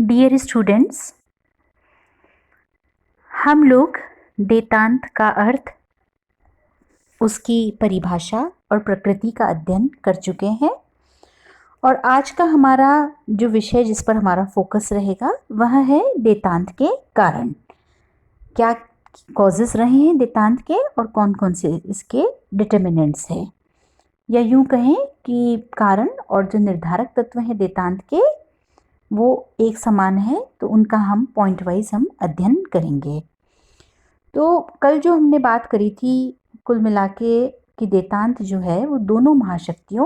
Dear students, हम लोग देतांत का अर्थ, उसकी परिभाषा और प्रकृति का अध्ययन कर चुके हैं। और आज का हमारा जो विषय जिस पर हमारा फोकस रहेगा वह है देतांत के कारण। क्या कॉजेस रहे हैं देतांत के और कौन कौन से इसके डिटर्मिनेंट्स हैं, या यूं कहें कि कारण और जो निर्धारक तत्व हैं देतांत के वो एक समान है, तो उनका हम पॉइंट वाइज हम अध्ययन करेंगे। तो कल जो हमने बात करी थी कुल मिला के कि देतांत जो है वो दोनों महाशक्तियों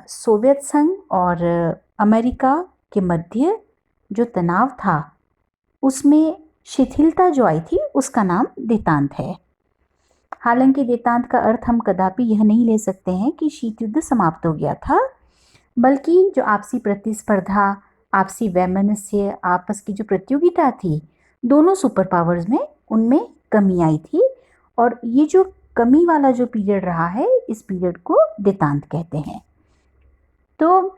सोवियत संघ और अमेरिका के मध्य जो तनाव था उसमें शिथिलता जो आई थी उसका नाम देतांत है। हालांकि देतांत का अर्थ हम कदापि यह नहीं ले सकते हैं कि शीत युद्ध समाप्त हो गया था, बल्कि जो आपसी प्रतिस्पर्धा, आपसी वैमनस्य, आपस की जो प्रतियोगिता थी दोनों सुपर पावर्स में, उनमें कमी आई थी। और ये जो कमी वाला जो पीरियड रहा है इस पीरियड को देतांत कहते हैं। तो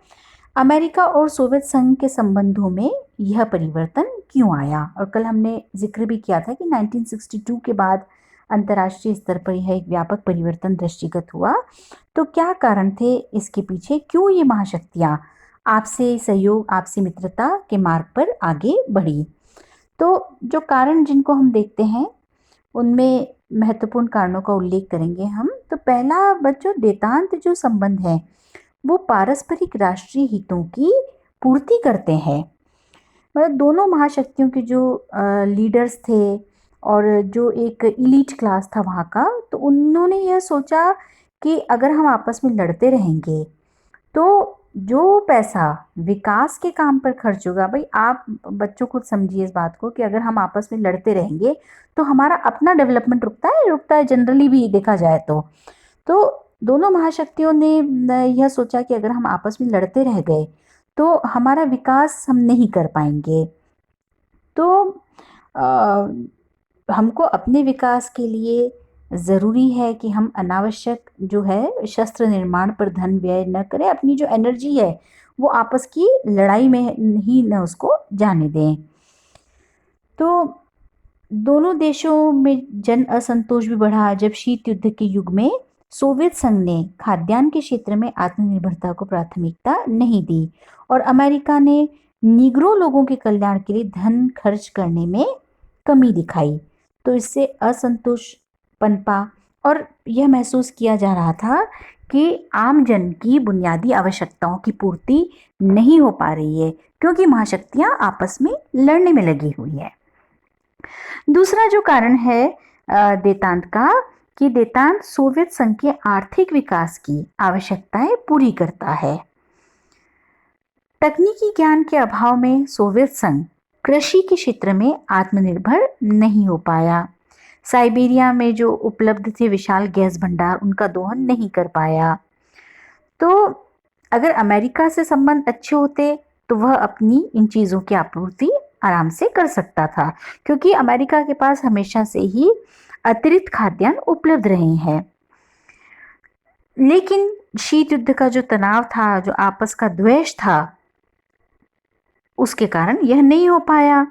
अमेरिका और सोवियत संघ के संबंधों में यह परिवर्तन क्यों आया, और कल हमने जिक्र भी किया था कि 1962 के बाद अंतर्राष्ट्रीय स्तर पर यह एक व्यापक परिवर्तन दृष्टिगत हुआ। तो क्या कारण थे इसके पीछे, क्यों ये महाशक्तियां आपसे सहयोग, आपसी मित्रता के मार्ग पर आगे बढ़ी। तो जो कारण जिनको हम देखते हैं उनमें महत्वपूर्ण कारणों का उल्लेख करेंगे हम। तो पहला बच्चों, देतांत जो संबंध है वो पारस्परिक राष्ट्रीय हितों की पूर्ति करते हैं। मतलब दोनों महाशक्तियों के जो लीडर्स थे और जो एक इलीट क्लास था वहाँ का, तो उन्होंने यह सोचा कि अगर हम आपस में लड़ते रहेंगे तो जो पैसा विकास के काम पर खर्च होगा, भाई आप बच्चों खुद समझिए इस बात को कि अगर हम आपस में लड़ते रहेंगे तो हमारा अपना डेवलपमेंट रुकता है जनरली भी देखा जाए तो दोनों महाशक्तियों ने यह सोचा कि अगर हम आपस में लड़ते रह गए तो हमारा विकास हम नहीं कर पाएंगे। तो हमको अपने विकास के लिए ज़रूरी है कि हम अनावश्यक जो है शस्त्र निर्माण पर धन व्यय न करें, अपनी जो एनर्जी है वो आपस की लड़ाई में ही न उसको जाने दें। तो दोनों देशों में जन असंतोष भी बढ़ा जब शीत युद्ध के युग में सोवियत संघ ने खाद्यान्न के क्षेत्र में आत्मनिर्भरता को प्राथमिकता नहीं दी और अमेरिका ने निग्रो लोगों के कल्याण के लिए धन खर्च करने में कमी दिखाई। तो इससे असंतोष पनपा और यह महसूस किया जा रहा था कि आम जन की बुनियादी आवश्यकताओं की पूर्ति नहीं हो पा रही है, क्योंकि महाशक्तियां आपस में लड़ने में लगी हुई है। दूसरा जो कारण है देतांत का, कि देतांत सोवियत संघ के आर्थिक विकास की आवश्यकताएं पूरी करता है। तकनीकी ज्ञान के अभाव में सोवियत संघ कृषि के क्षेत्र में आत्मनिर्भर नहीं हो पाया। साइबेरिया में जो उपलब्ध थे विशाल गैस भंडार, उनका दोहन नहीं कर पाया। तो अगर अमेरिका से संबंध अच्छे होते तो वह अपनी इन चीज़ों की आपूर्ति आराम से कर सकता था, क्योंकि अमेरिका के पास हमेशा से ही अतिरिक्त खाद्यान्न उपलब्ध रहे हैं। लेकिन शीत युद्ध का जो तनाव था, जो आपस का द्वेष था, उसके कारण यह नहीं हो पाया।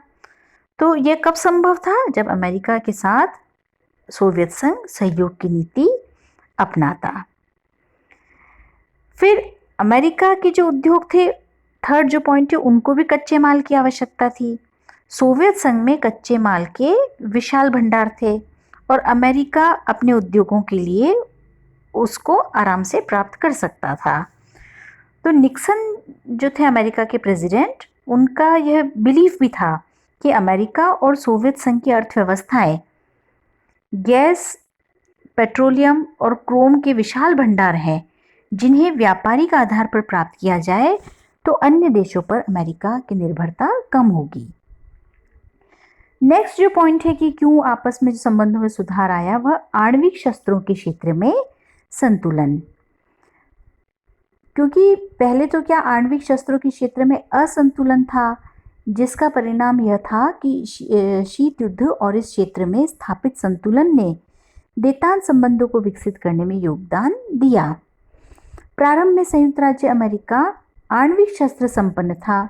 तो यह कब संभव था? जब अमेरिका के साथ सोवियत संघ सहयोग की नीति अपनाता। फिर अमेरिका के जो उद्योग थे, थर्ड जो पॉइंट है, उनको भी कच्चे माल की आवश्यकता थी। सोवियत संघ में कच्चे माल के विशाल भंडार थे और अमेरिका अपने उद्योगों के लिए उसको आराम से प्राप्त कर सकता था। तो निक्सन जो थे अमेरिका के प्रेसिडेंट, उनका यह बिलीफ भी था कि अमेरिका और सोवियत संघ की अर्थव्यवस्थाएं गैस, पेट्रोलियम और क्रोम के विशाल भंडार हैं, जिन्हें व्यापारिक आधार पर प्राप्त किया जाए तो अन्य देशों पर अमेरिका की निर्भरता कम होगी। नेक्स्ट जो पॉइंट है कि क्यों आपस में जो संबंधों में सुधार आया, वह आणविक शस्त्रों के क्षेत्र में संतुलन। क्योंकि पहले तो क्या आणविक शस्त्रों के क्षेत्र में असंतुलन था, जिसका परिणाम यह था कि शीत युद्ध और इस क्षेत्र में स्थापित संतुलन ने देतांत संबंधों को विकसित करने में योगदान दिया। प्रारंभ में संयुक्त राज्य अमेरिका आणविक शस्त्र संपन्न था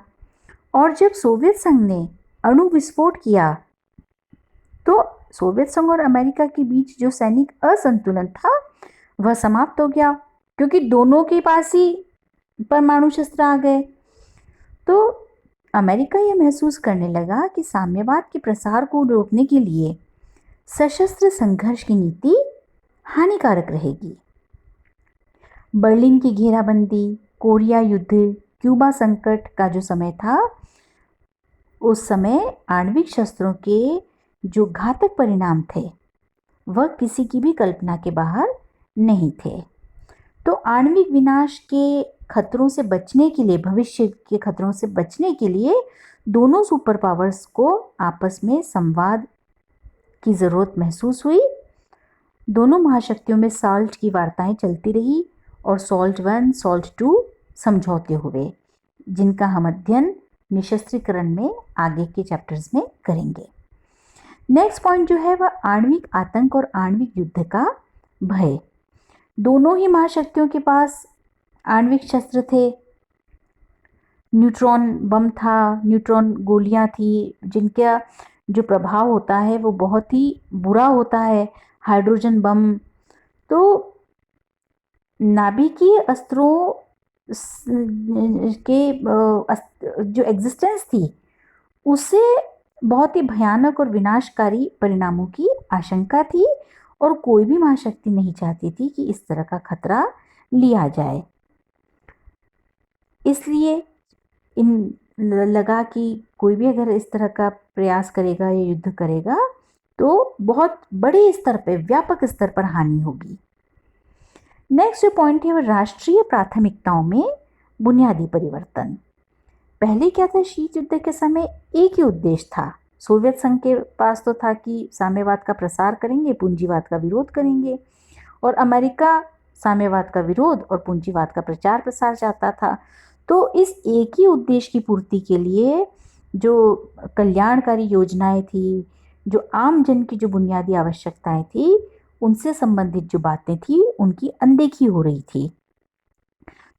और जब सोवियत संघ ने अणु विस्फोट किया तो सोवियत संघ और अमेरिका के बीच जो सैनिक असंतुलन था वह समाप्त हो गया, क्योंकि दोनों के पास ही परमाणु शस्त्र आ गए। तो अमेरिका यह महसूस करने लगा कि साम्यवाद के प्रसार को रोकने के लिए सशस्त्र संघर्ष की नीति हानिकारक रहेगी। बर्लिन की घेराबंदी, कोरिया युद्ध, क्यूबा संकट का जो समय था, उस समय आणविक शस्त्रों के जो घातक परिणाम थे वह किसी की भी कल्पना के बाहर नहीं थे। तो आणविक विनाश के खतरों से बचने के लिए, भविष्य के खतरों से बचने के लिए दोनों सुपर पावर्स को आपस में संवाद की ज़रूरत महसूस हुई। दोनों महाशक्तियों में साल्ट की वार्ताएं चलती रही और सॉल्ट 1, सॉल्ट 2 समझौते हुए, जिनका हम अध्ययन निशस्त्रीकरण में आगे के चैप्टर्स में करेंगे। नेक्स्ट पॉइंट जो है वह आणविक आतंक और आणविक युद्ध का भय। दोनों ही महाशक्तियों के पास आणविक शस्त्र थे, न्यूट्रॉन बम था, न्यूट्रॉन गोलियां थी, जिनका जो प्रभाव होता है वो बहुत ही बुरा होता है, हाइड्रोजन बम। तो नाभिकीय अस्त्रों के जो एग्जिस्टेंस थी उससे बहुत ही भयानक और विनाशकारी परिणामों की आशंका थी और कोई भी महाशक्ति नहीं चाहती थी कि इस तरह का खतरा लिया जाए। इसलिए इन लगा कि कोई भी अगर इस तरह का प्रयास करेगा या युद्ध करेगा तो बहुत बड़े स्तर पर, व्यापक स्तर पर हानि होगी। नेक्स्ट जो पॉइंट है वो राष्ट्रीय प्राथमिकताओं में बुनियादी परिवर्तन। पहले क्या था, शीत युद्ध के समय एक ही उद्देश्य था। सोवियत संघ के पास तो था कि साम्यवाद का प्रसार करेंगे, पूंजीवाद का विरोध करेंगे, और अमेरिका साम्यवाद का विरोध और पूंजीवाद का प्रचार प्रसार चाहता था। तो इस एक ही उद्देश्य की पूर्ति के लिए जो कल्याणकारी योजनाएं थी, जो आम जन की जो बुनियादी आवश्यकताएं थी, उनसे संबंधित जो बातें थी उनकी अनदेखी हो रही थी।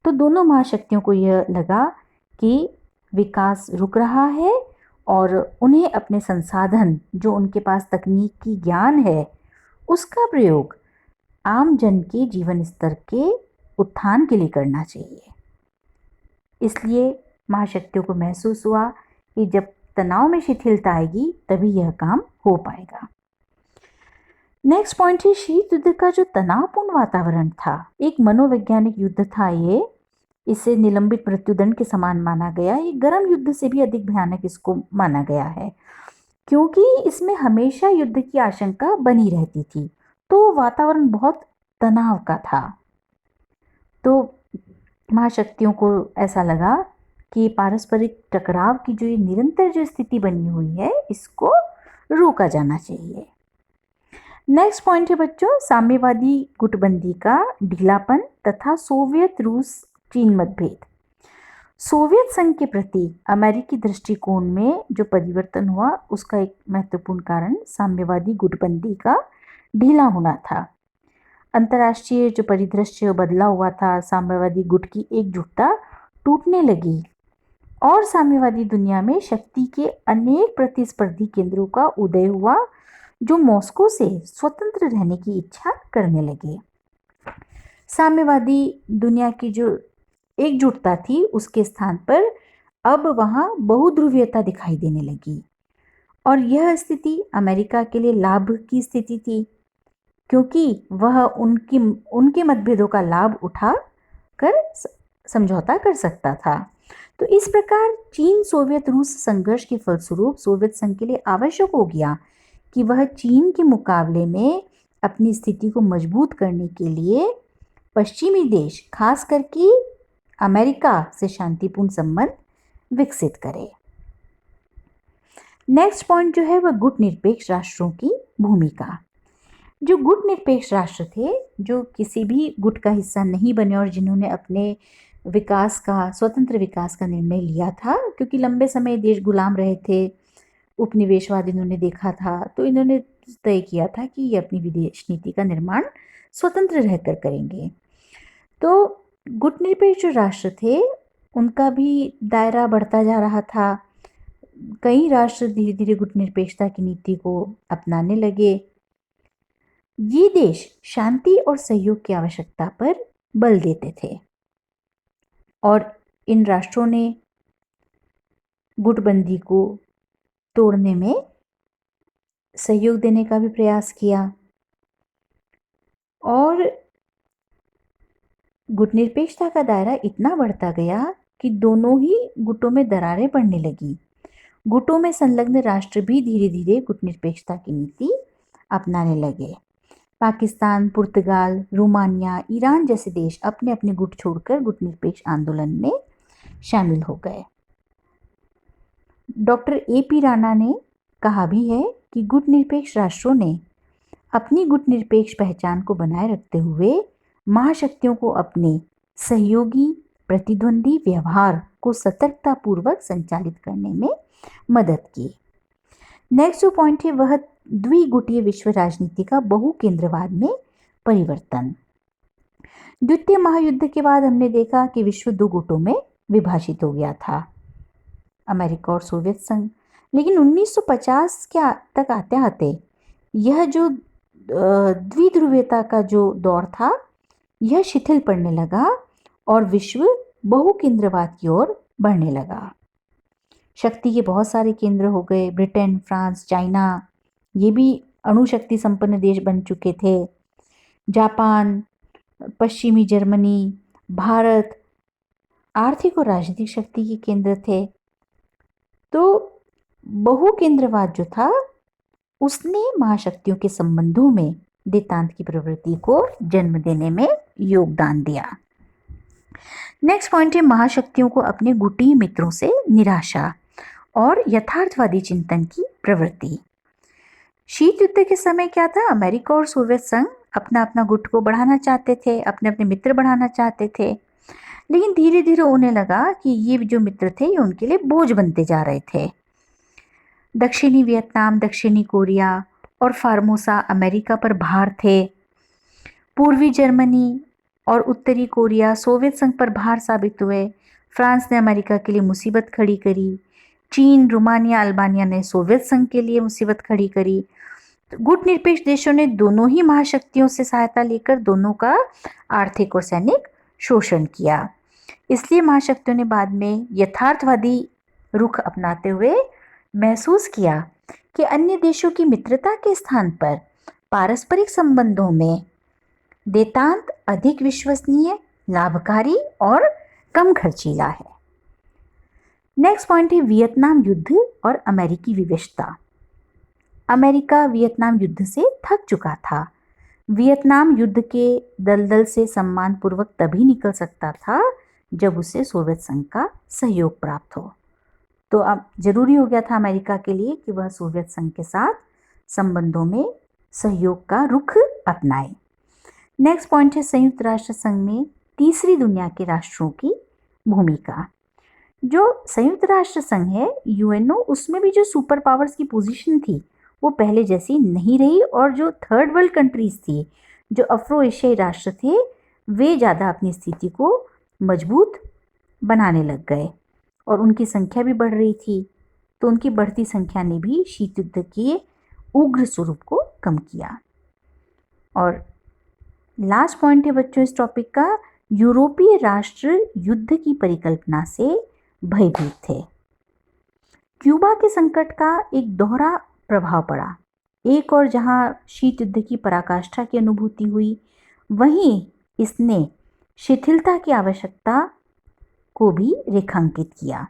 तो दोनों महाशक्तियों को यह लगा कि विकास रुक रहा है और उन्हें अपने संसाधन, जो उनके पास तकनीकी ज्ञान है, उसका प्रयोग आम जन के जीवन स्तर के उत्थान के लिए करना चाहिए। इसलिए महाशक्तियों को महसूस हुआ कि जब तनाव में शिथिलता आएगी तभी यह काम हो पाएगा। नेक्स्ट पॉइंट है शीत युद्ध का जो तनावपूर्ण वातावरण था, एक मनोवैज्ञानिक युद्ध था ये। इसे निलंबित मृत्युदंड के समान माना गया। ये गर्म युद्ध से भी अधिक भयानक इसको माना गया है, क्योंकि इसमें हमेशा युद्ध की आशंका बनी रहती थी। तो वातावरण बहुत तनाव का था। तो महाशक्तियों को ऐसा लगा कि पारस्परिक टकराव की जो ये निरंतर जो स्थिति बनी हुई है, इसको रोका जाना चाहिए। नेक्स्ट पॉइंट है बच्चों, साम्यवादी गुटबंदी का ढीलापन तथा सोवियत रूस चीन मतभेद। सोवियत संघ के प्रति अमेरिकी दृष्टिकोण में जो परिवर्तन हुआ उसका एक महत्वपूर्ण कारण साम्यवादी गुटबंदी का ढीला होना था। अंतर्राष्ट्रीय जो परिदृश्य बदला हुआ था, साम्यवादी गुट की एकजुटता टूटने लगी और साम्यवादी दुनिया में शक्ति के अनेक प्रतिस्पर्धी केंद्रों का उदय हुआ जो मॉस्को से स्वतंत्र रहने की इच्छा करने लगे। साम्यवादी दुनिया की जो एकजुटता थी उसके स्थान पर अब वहां बहुध्रुवीयता दिखाई देने लगी और यह स्थिति अमेरिका के लिए लाभ की स्थिति थी, क्योंकि वह उनके मतभेदों का लाभ उठा कर समझौता कर सकता था। तो इस प्रकार चीन सोवियत रूस संघर्ष के फलस्वरूप सोवियत संघ के लिए आवश्यक हो गया कि वह चीन के मुकाबले में अपनी स्थिति को मजबूत करने के लिए पश्चिमी देश, खास करके अमेरिका से शांतिपूर्ण संबंध विकसित करे। नेक्स्ट पॉइंट जो है वह गुट निरपेक्ष राष्ट्रों की भूमिका। जो गुट निरपेक्ष राष्ट्र थे, जो किसी भी गुट का हिस्सा नहीं बने और जिन्होंने अपने विकास का, स्वतंत्र विकास का निर्णय लिया था, क्योंकि लंबे समय देश गुलाम रहे थे, उपनिवेशवाद इन्होंने देखा था, तो इन्होंने तय किया था कि ये अपनी विदेश नीति का निर्माण स्वतंत्र रहकर करेंगे। तो गुट निरपेक्ष जो राष्ट्र थे उनका भी दायरा बढ़ता जा रहा था। कई राष्ट्र धीरे धीरे गुटनिरपेक्षता की नीति को अपनाने लगे। ये देश शांति और सहयोग की आवश्यकता पर बल देते थे और इन राष्ट्रों ने गुटबंदी को तोड़ने में सहयोग देने का भी प्रयास किया और गुटनिरपेक्षता का दायरा इतना बढ़ता गया कि दोनों ही गुटों में दरारें पड़ने लगी। गुटों में संलग्न राष्ट्र भी धीरे धीरे गुटनिरपेक्षता की नीति अपनाने लगे। पाकिस्तान, पुर्तगाल, रोमानिया, ईरान जैसे देश अपने अपने गुट छोड़कर गुटनिरपेक्ष आंदोलन में शामिल हो गए। डॉक्टर AP राणा ने कहा भी है कि गुटनिरपेक्ष राष्ट्रों ने अपनी गुटनिरपेक्ष पहचान को बनाए रखते हुए महाशक्तियों को अपने सहयोगी प्रतिद्वंदी व्यवहार को सतर्कतापूर्वक संचालित करने में मदद की। नेक्स्ट जो पॉइंट है वह द्विगुटीय विश्व राजनीति का बहुकेंद्रवाद में परिवर्तन। द्वितीय महायुद्ध के बाद हमने देखा कि विश्व दो गुटों में विभाजित हो गया था, अमेरिका और सोवियत संघ। लेकिन 1950 के तक आते आते यह जो द्विध्रुवीयता का जो दौर था यह शिथिल पड़ने लगा और विश्व बहुकेंद्रवाद की ओर बढ़ने लगा। शक्ति के बहुत सारे केंद्र हो गए। ब्रिटेन, फ्रांस, चाइना ये भी अणुशक्ति संपन्न देश बन चुके थे। जापान, पश्चिमी जर्मनी, भारत आर्थिक और राजनीतिक शक्ति के केंद्र थे। तो बहुकेंद्रवाद जो था उसने महाशक्तियों के संबंधों में देतांत की प्रवृत्ति को जन्म देने में योगदान दिया। नेक्स्ट पॉइंट है महाशक्तियों को अपने गुटीय मित्रों से निराशा और यथार्थवादी चिंतन की प्रवृत्ति। शीत युद्ध के समय क्या था, अमेरिका और सोवियत संघ अपना अपना गुट को बढ़ाना चाहते थे, अपने अपने मित्र बढ़ाना चाहते थे। लेकिन धीरे धीरे उन्हें लगा कि ये जो मित्र थे ये उनके लिए बोझ बनते जा रहे थे। दक्षिणी वियतनाम, दक्षिणी कोरिया और फार्मोसा अमेरिका पर भार थे। पूर्वी जर्मनी और उत्तरी कोरिया सोवियत संघ पर भार साबित हुए। फ्रांस ने अमेरिका के लिए मुसीबत खड़ी करी। चीन, रोमानिया, अल्बानिया ने सोवियत संघ के लिए मुसीबत खड़ी करी। गुटनिरपेक्ष देशों ने दोनों ही महाशक्तियों से सहायता लेकर दोनों का आर्थिक और सैनिक शोषण किया। इसलिए महाशक्तियों ने बाद में यथार्थवादी रुख अपनाते हुए महसूस किया कि अन्य देशों की मित्रता के स्थान पर पारस्परिक संबंधों में देतांत अधिक विश्वसनीय, लाभकारी और कम खर्चीला है। नेक्स्ट पॉइंट है वियतनाम युद्ध और अमेरिकी विवशता। अमेरिका वियतनाम युद्ध से थक चुका था। वियतनाम युद्ध के दलदल से सम्मानपूर्वक तभी निकल सकता था जब उसे सोवियत संघ का सहयोग प्राप्त हो। तो अब जरूरी हो गया था अमेरिका के लिए कि वह सोवियत संघ के साथ संबंधों में सहयोग का रुख अपनाए। नेक्स्ट पॉइंट है संयुक्त राष्ट्र संघ में तीसरी दुनिया के राष्ट्रों की भूमिका। जो संयुक्त राष्ट्र संघ है UNO, उसमें भी जो सुपर पावर्स की पोजीशन थी वो पहले जैसी नहीं रही और जो थर्ड वर्ल्ड कंट्रीज थी, जो अफ्रो एशियाई राष्ट्र थे, वे ज़्यादा अपनी स्थिति को मजबूत बनाने लग गए और उनकी संख्या भी बढ़ रही थी। तो उनकी बढ़ती संख्या ने भी शीत युद्ध के उग्र स्वरूप को कम किया। और लास्ट पॉइंट है बच्चों इस टॉपिक का, यूरोपीय राष्ट्र युद्ध की परिकल्पना से भयभीत थे। क्यूबा के संकट का एक दोहरा प्रभाव पड़ा। एक और जहां शीत युद्ध की पराकाष्ठा की अनुभूति हुई, वहीं इसने शिथिलता की आवश्यकता को भी रेखांकित किया।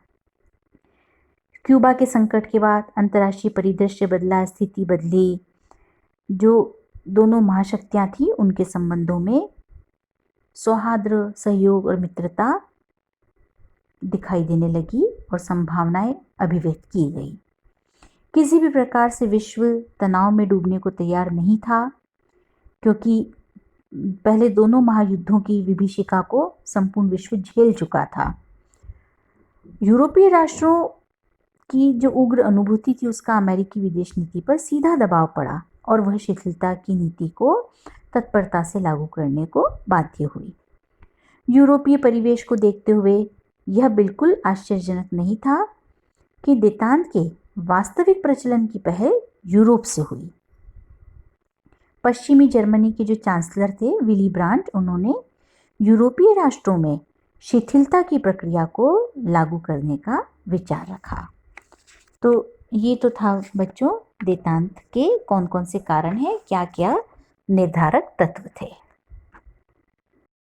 क्यूबा के संकट के बाद अंतर्राष्ट्रीय परिदृश्य बदला, स्थिति बदली। जो दोनों महाशक्तियां थी उनके संबंधों में सौहार्द, सहयोग और मित्रता दिखाई देने लगी और संभावनाएं अभिव्यक्त की गई। किसी भी प्रकार से विश्व तनाव में डूबने को तैयार नहीं था, क्योंकि पहले दोनों महायुद्धों की विभीषिका को संपूर्ण विश्व झेल चुका था। यूरोपीय राष्ट्रों की जो उग्र अनुभूति थी उसका अमेरिकी विदेश नीति पर सीधा दबाव पड़ा और वह शिथिलता की नीति को तत्परता से लागू करने को बाध्य हुई। यूरोपीय परिवेश को देखते हुए यह बिल्कुल आश्चर्यजनक नहीं था कि देतांत के वास्तविक प्रचलन की पहल यूरोप से हुई। पश्चिमी जर्मनी के जो चांसलर थे विली ब्रांट, उन्होंने यूरोपीय राष्ट्रों में शिथिलता की प्रक्रिया को लागू करने का विचार रखा। तो ये तो था बच्चों देतांत के कौन कौन से कारण हैं, क्या क्या निर्धारक तत्व थे।